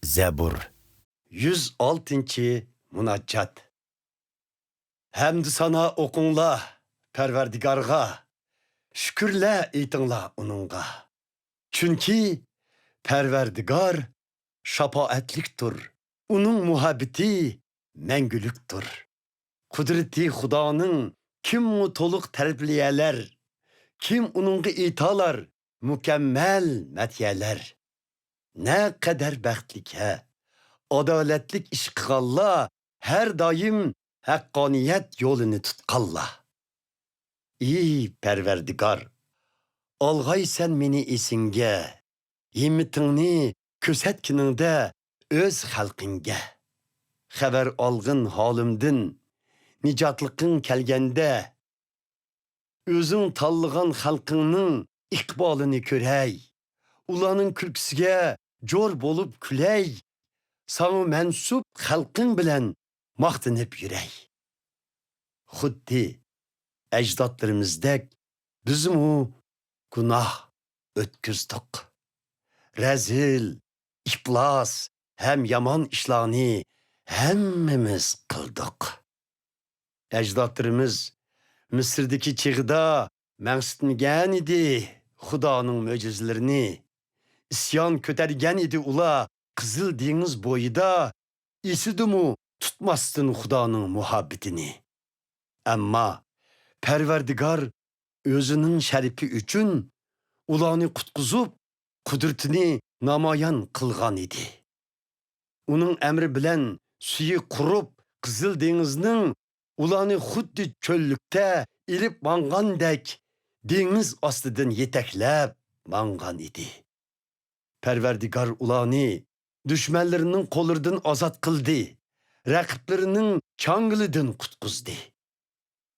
Zebur 106. Munaccat. Hamd sana okunla, Perverdigarga, şükürle eytinla onunga. Çünkü Perverdigar şapaatliktir, onun muhabbeti mengülüktür. Kudreti Hudanın kim mutoluk terbiyeler, kim onunga italar, mükemmel metiyeler. Ne kadar bəxtlik he. Adaletlik işqalla her daim hakkaniyet yolunu tutkalla. İyi Perverdigar, algay sen meni esinge, yemitini kösetkininde öz halkınge. Haber algın halimdin, nicatlıkın kelgende, özün tallığan halkının ikbalını körey, ulanın kürksüge jor bolup küley, sana mensup halkın bilen maqtinib yürey. Xuddi ecdatlarımızdek bizmu günah ötküzdük. Rezil, iflas, hem yaman işlani hemmimiz kıldık. Ecdatlarımız Mısır'daki çığda mənsitmigen idi Xudanın möcüzelerini. İsyan kötergen idi ula Kızıl Deniz boyida, isidimu tutmastın Xudanın muhabbetini. Amma Perverdigar özünün şerifi üçün ulanı kutkuzup kudretini namayan kılgan idi. Onun emri bilen suyu kurup Kızıl Deniz'nin ulanı huddi çöllükte ilip mangandek deniz astıdan yeteklep mangan idi. Perverdigar ulanı düşmanlarının kolurdan azat kıldı. Rakiplerinin çangılıdan kutkuzdu.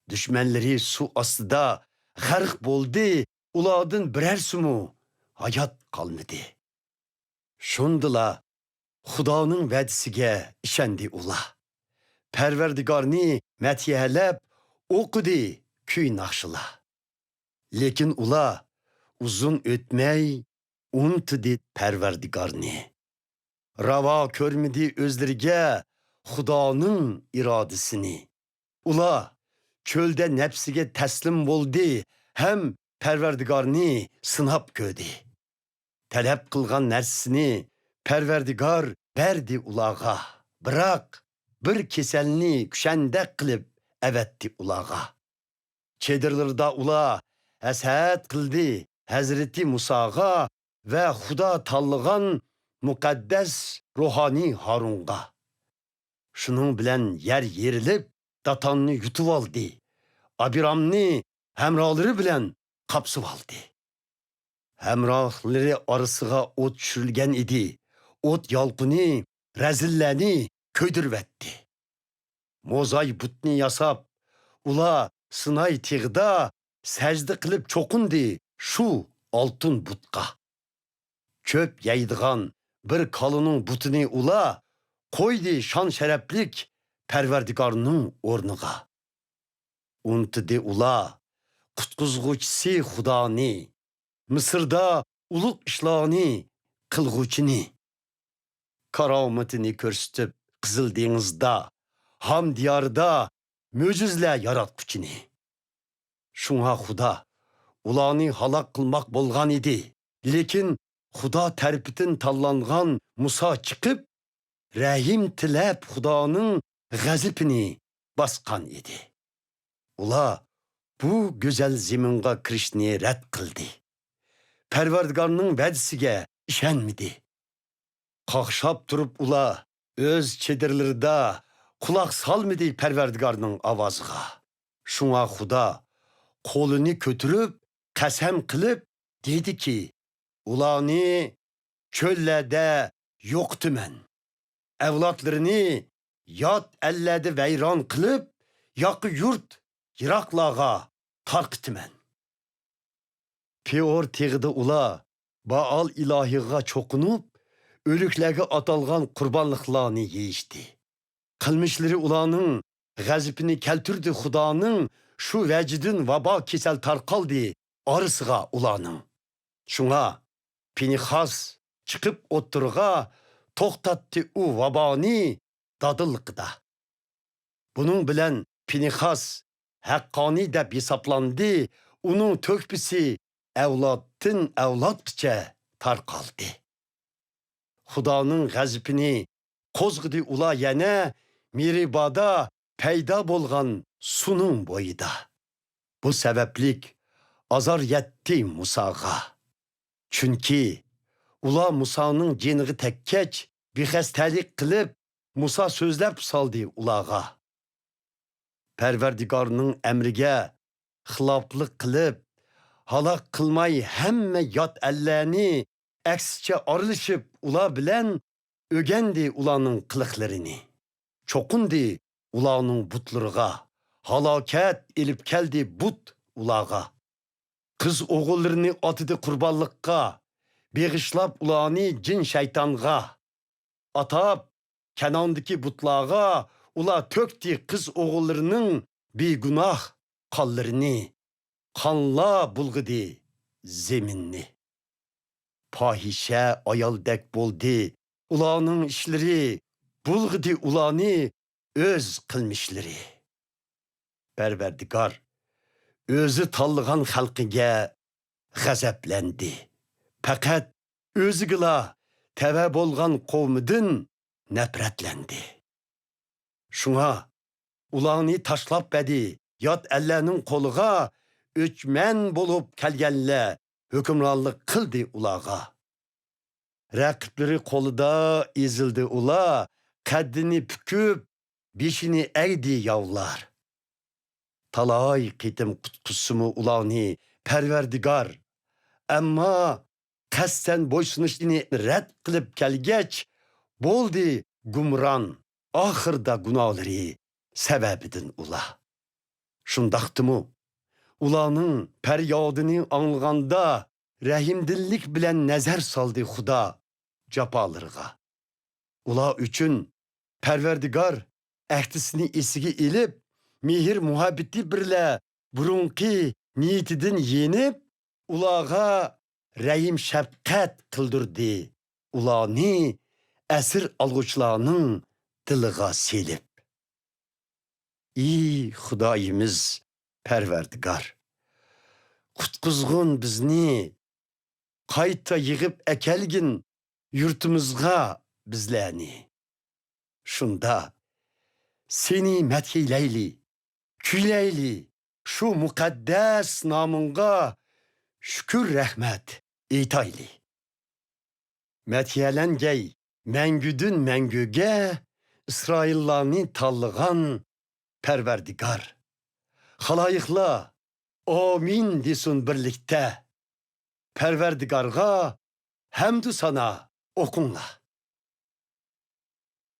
Düşmanları su astıda gharq boldu. Uladın birer sumu hayat kalmadı. Şundula Xudanın vədisiga işendi ula. Perverdigarni metihelep okudu küy nakşıla. Lekin ula uzun ötmey unutdu Perverdigarni. Rava körmedi özlerige Xudanın iradesini. Ula çölde nefsige teslim boldu, hem Perverdigarni sınap gödi. Talep kılgan nersini Perverdigar berdi ulağa. Bırak bir keselini küşendek kılıp evetti ulağa. Çedirlerde ula eshet kıldı Hazreti Musa'ga ve Xuda tallıgan mukaddes ruhani Harun'a. Şunun bilen yer yerilip datanını yutuvaldı. Abiramni hemraları bilen kapsıvaldı. Hemrahları arasıga ot çürülgen idi. Ot yalqını, rezilleni köydürvetti. Mozay butni yasap, ula sınay tiğda secde kılıp çokundu şu altın butka. Çöp yaydıgan bir kalının butini ula koydu şan şereplik Perverdigarının ornuğa. Unutdu ula kutkuzguçsi Xudani, Mısır'da uluk işlani kılguçini. Karametini körstüp Kızıl Deniz'da, Ham diyarda möcüzle yaratkuçini. Şuna Xuda ulanı halak kılmak bolgan idi. Lekin Xuda terpitin tallangan Musa çıkıp rahim tilep Xuda'nın gazipini baskan idi. Ula bu güzel ziminga Krishni red kıldı. Perverdigarının vədisiga işenmidi. Qaqşap durup ula öz çedirlerde kulak salmidi Perverdigarının avazıga. Şuna Xuda kolunu kötürüp kasem kılıp dedi ki ulanı çöllerde yoktu men. Evlatlarını yat ellerde veyran kılıp yakı yurt Yiraklağa tarqıtı men. Peor teğide ula Baal ilahiga çokunup ölüklerge atalgan kurbanlıklarını yiyişti. Kılmışları ulanın gazipini keltürdü Xudanın şu vecidin vaba kesel tarkaldı arısıga ulanın. Şuna Pinihas çıkıp oturga to'xtatdi u vaboni dadilliqida. Bunun bilen Pinixas haqqoniy deb hisoblandi, uning to'kpisi avloddan avlodgacha tarqaldi. Xudoning g'azabini qo'zg'idi ular yana Meribada paydo bo'lgan suning bo'yida. Bu sabablik azar yetdi Musaga. Chunki ular Musaning jeniga tekkach, bexastalik qilib Musa so'zlab soldi ularga. Perverdigarning emriga xiloflik qilib, halok qilmay hamma yot allarni aksicha orilishib ular bilan o'gandi ularning qiliqlarini. Cho'qundi ularning butlariga, halokat ilib keldi but ularga. Qiz o'g'illarini otidi qurbonlikqa, beg'ishlab ularni jin shaytonga. Atab Kanondagi butlarga ular to'kdi qiz o'g'illarining begunoh qonlarini. Qonla bulg'idi zeminni. Fahisha ayoldek bo'ldi ularning ishlari, bulg'idi ularni o'z qilmishlari. Perverdigar o'zi tanlagan xalqiga g'azablendi. Faqat o'zigila tava bo'lgan qavmidan nafratlendi. Şuna ularni tashlab bedi, yot allarning qo'liga o'chman bo'lib kelganlar hukmronlik qildi ularga. Raqiblari qo'lida ezildi ular, qaddini pukib, beshini egdi yovlar. Talay qitim qutqusumu ularni Perverdigar, ammo qasdan bo'ysunishni rad qilib kelgach, bo'ldi gumron. Ahırda günahları sebebidin ula. Şundaqtımı, ulanın peryadını anlığanda rahimdillik bilen nazar saldı Xuda capalarıga. Ula üçün Perverdigar ehtisini esigi ilip, mehir muhabbeti birle burunki niyetidin yenip, ulağa rahim şefkat kıldırdı. Ulani esir algıçlarının diliga selip. Ey Xudoyimiz Perverdigar, qutqizg'in bizni, qayta yig'ib akelgin yurtimizga bizlarni. Shunda seni madhiylayli, kuylayli, shu muqaddas nomingga shukr rahmat aytayli. Madhiyalangay mengüdün mengüge İsraillarni tanlagan Perverdigar. Halayıkla amin desin birlikte. Perverdigarga hamdü sana okunla.